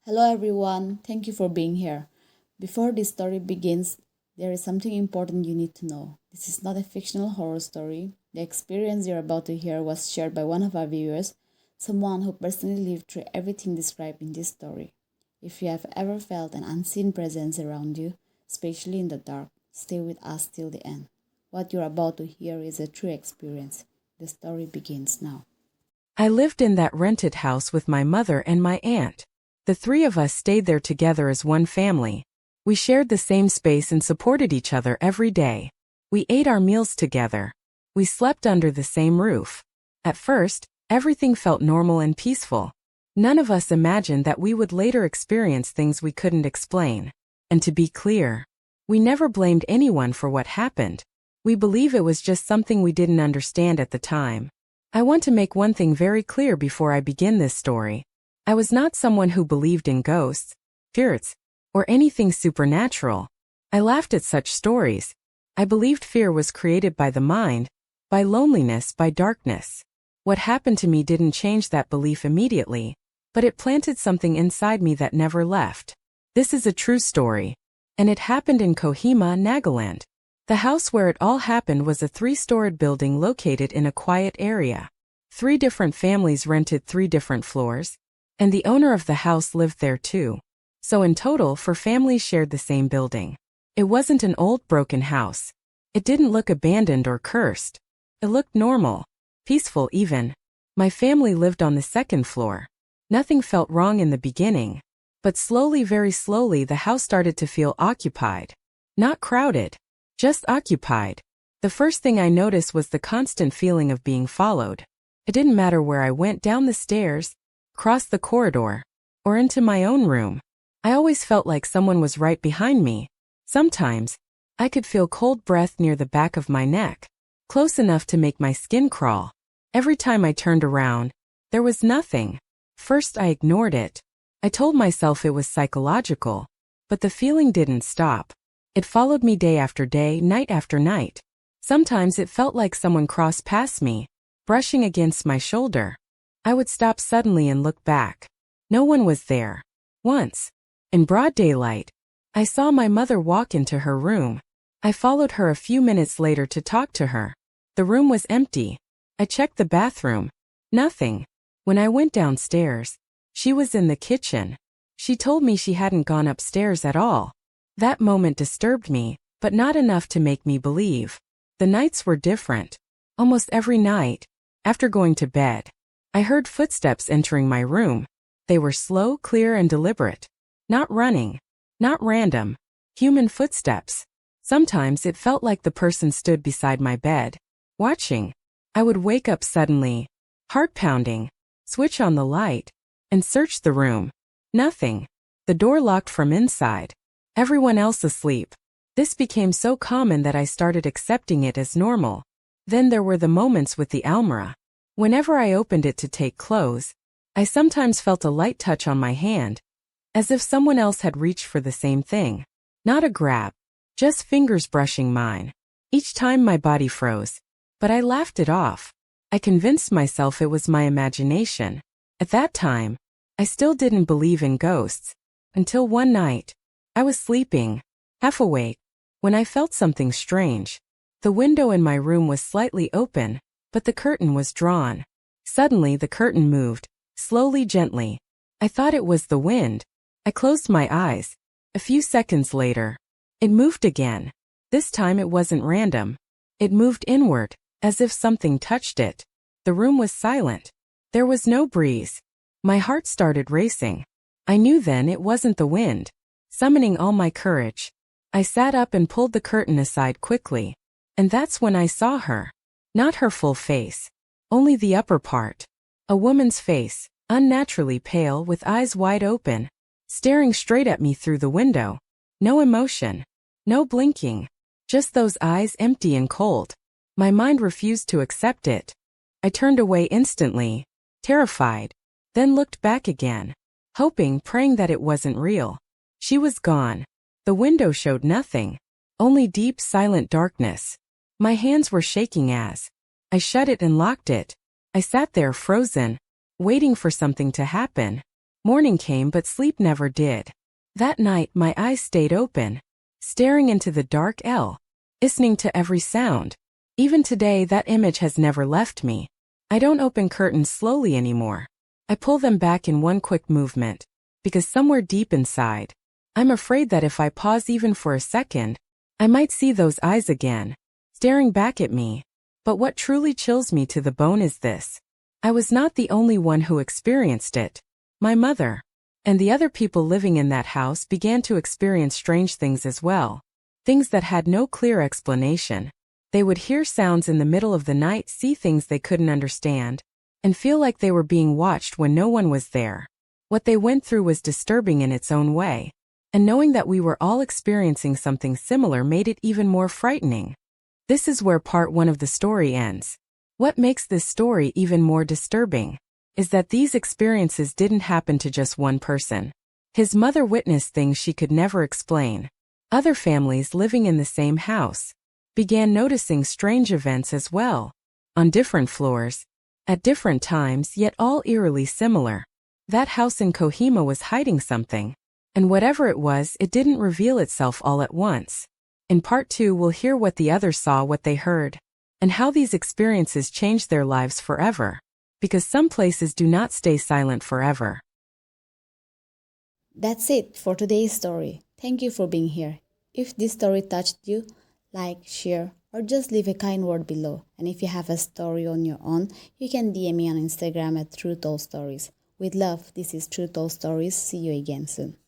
Hello everyone, thank you for being here. Before this story begins, there is something important you need to know. This is not a fictional horror story. The experience you're about to hear was shared by one of our viewers, someone who personally lived through everything described in this story. If you have ever felt an unseen presence around you, especially in the dark, stay with us till the end. What you're about to hear is a true experience. The story begins now. I lived in that rented house with my mother and my aunt. The three of us stayed there together as one family. We shared the same space and supported each other every day. We ate our meals together. We slept under the same roof. At first, everything felt normal and peaceful. None of us imagined that we would later experience things we couldn't explain. And to be clear, we never blamed anyone for what happened. We believe it was just something we didn't understand at the time. I want to make one thing very clear before I begin this story. I was not someone who believed in ghosts, spirits, or anything supernatural. I laughed at such stories. I believed fear was created by the mind, by loneliness, by darkness. What happened to me didn't change that belief immediately, but it planted something inside me that never left. This is a true story, and it happened in Kohima, Nagaland. The house where it all happened was a three-storied building located in a quiet area. 3 different families rented 3 different floors, and the owner of the house lived there too. So in total, 4 families shared the same building. It wasn't an old broken house. It didn't look abandoned or cursed. It looked normal, peaceful even. My family lived on the 2nd floor. Nothing felt wrong in the beginning, but slowly, very slowly, the house started to feel occupied. Not crowded, just occupied. The first thing I noticed was the constant feeling of being followed. It didn't matter where I went, down the stairs, across the corridor, or into my own room. I always felt like someone was right behind me. Sometimes, I could feel cold breath near the back of my neck, close enough to make my skin crawl. Every time I turned around, there was nothing. First I ignored it. I told myself it was psychological, but the feeling didn't stop. It followed me day after day, night after night. Sometimes it felt like someone crossed past me, brushing against my shoulder. I would stop suddenly and look back. No one was there. Once, in broad daylight, I saw my mother walk into her room. I followed her a few minutes later to talk to her. The room was empty. I checked the bathroom. Nothing. When I went downstairs, she was in the kitchen. She told me she hadn't gone upstairs at all. That moment disturbed me, but not enough to make me believe. The nights were different. Almost every night, after going to bed, I heard footsteps entering my room. They were slow, clear, and deliberate. Not running. Not random. Human footsteps. Sometimes it felt like the person stood beside my bed, watching. I would wake up suddenly, heart pounding, switch on the light, and search the room. Nothing. The door locked from inside. Everyone else asleep. This became so common that I started accepting it as normal. Then there were the moments with the almirah. Whenever I opened it to take clothes, I sometimes felt a light touch on my hand, as if someone else had reached for the same thing. Not a grab, just fingers brushing mine. Each time my body froze, but I laughed it off. I convinced myself it was my imagination. At that time, I still didn't believe in ghosts, until one night, I was sleeping, half awake, when I felt something strange. The window in my room was slightly open, but the curtain was drawn. Suddenly the curtain moved, slowly, gently. I thought it was the wind. I closed my eyes. A few seconds later, it moved again. This time it wasn't random. It moved inward, as if something touched it. The room was silent. There was no breeze. My heart started racing. I knew then it wasn't the wind. Summoning all my courage, I sat up and pulled the curtain aside quickly. And that's when I saw her. Not her full face. Only the upper part. A woman's face, unnaturally pale with eyes wide open, staring straight at me through the window. No emotion. No blinking. Just those eyes, empty and cold. My mind refused to accept it. I turned away instantly, terrified, then looked back again, hoping, praying that it wasn't real. She was gone. The window showed nothing. Only deep, silent darkness. My hands were shaking as I shut it and locked it. I sat there frozen, waiting for something to happen. Morning came, but sleep never did. That night, my eyes stayed open, staring into the dark listening to every sound. Even today, that image has never left me. I don't open curtains slowly anymore. I pull them back in one quick movement, because somewhere deep inside, I'm afraid that if I pause even for a second, I might see those eyes again, staring back at me. But what truly chills me to the bone is this. I was not the only one who experienced it. My mother and the other people living in that house began to experience strange things as well. Things that had no clear explanation. They would hear sounds in the middle of the night, see things they couldn't understand, and feel like they were being watched when no one was there. What they went through was disturbing in its own way, and knowing that we were all experiencing something similar made it even more frightening. This is where part 1 of the story ends. What makes this story even more disturbing is that these experiences didn't happen to just one person. His mother witnessed things she could never explain. Other families living in the same house began noticing strange events as well, on different floors, at different times, yet all eerily similar. That house in Kohima was hiding something, and whatever it was, it didn't reveal itself all at once. In part 2, we'll hear what the others saw, what they heard, and how these experiences changed their lives forever. Because some places do not stay silent forever. That's it for today's story. Thank you for being here. If this story touched you, like, share, or just leave a kind word below. And if you have a story on your own, you can DM me on Instagram at truetoldstories. With love, this is True Told Stories. See you again soon.